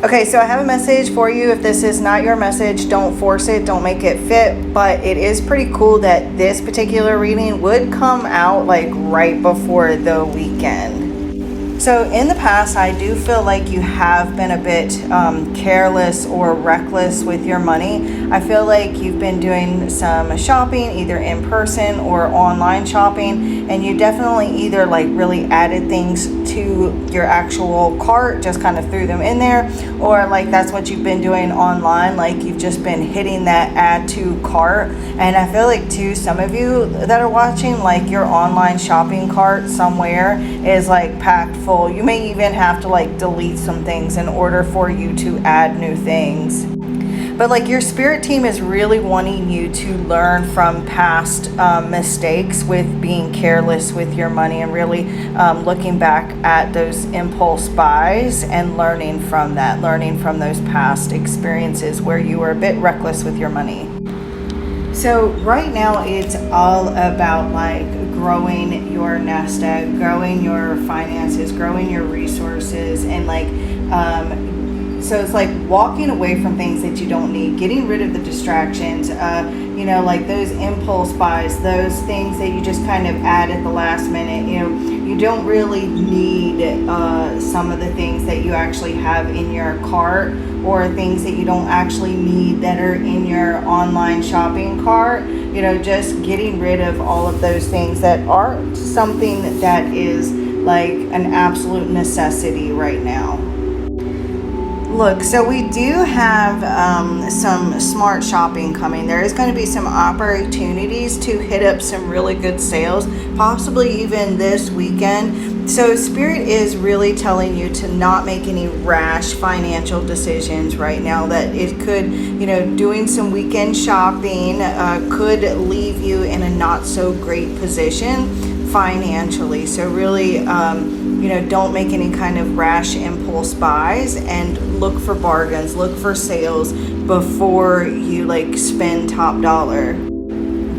Okay, so I have a message for you. If this is not your message, don't force it, don't make it fit, but it is pretty cool that this particular reading would come out like right before the weekend. So in the past, I do feel like you have been a bit careless or reckless with your money. I feel like you've been doing some shopping, either in person or online shopping, and you definitely either like really added things to your actual cart, just kind of threw them in there, or like that's what you've been doing online, like you've just been hitting that add to cart. And I feel like too, some of you that are watching, like your online shopping cart somewhere is like packed full. You may even have to like delete some things in order for you to add new things. But like your spirit team is really wanting you to learn from past mistakes with being careless with your money, and really looking back at those impulse buys and learning from that, learning from those past experiences where you were a bit reckless with your money. So right now it's all about like growing your nest egg, growing your finances, growing your resources, and like so it's like walking away from things that you don't need, getting rid of the distractions, like those impulse buys, those things that you just kind of add at the last minute. You don't really need some of the things that you actually have in your cart, or things that you don't actually need that are in your online shopping cart. Just getting rid of all of those things that aren't something that is like an absolute necessity right now. Look, so we do have some smart shopping coming. There is going to be some opportunities to hit up some really good sales, possibly even this weekend. So Spirit is really telling you to not make any rash financial decisions right now. That it could, doing some weekend shopping could leave you in a not so great position financially. So really, don't make any kind of rash impulse buys, and look for bargains, look for sales before you like spend top dollar.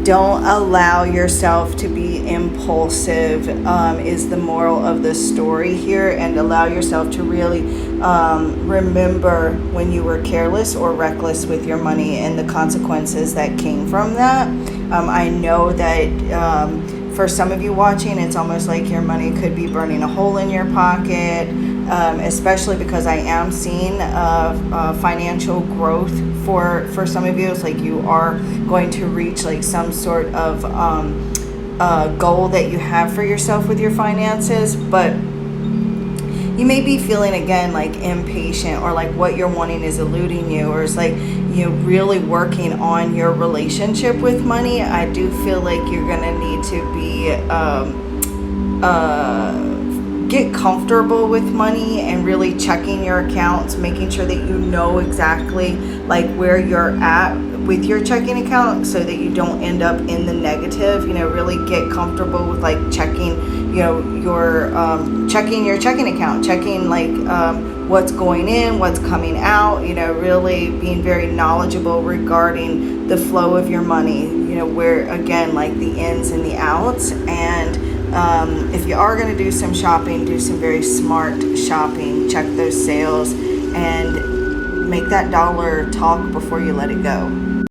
Don't allow yourself to be impulsive, is the moral of the story here, and allow yourself to really remember when you were careless or reckless with your money and the consequences that came from that. I know that for some of you watching, it's almost like your money could be burning a hole in your pocket, especially because I am seeing financial growth for some of you. It's like you are going to reach like some sort of goal that you have for yourself with your finances, but you may be feeling again like impatient, or like what you're wanting is eluding you, or it's like really working on your relationship with money. I do feel like you're gonna need to be get comfortable with money, and really checking your accounts, making sure that you know exactly like where you're at with your checking account, so that you don't end up in the negative. Really get comfortable with like checking your checking your checking account, checking like what's going in, what's coming out, really being very knowledgeable regarding the flow of your money, where again like the ins and the outs. And if you are going to do some shopping, do some very smart shopping, check those sales, and make that dollar talk before you let it go.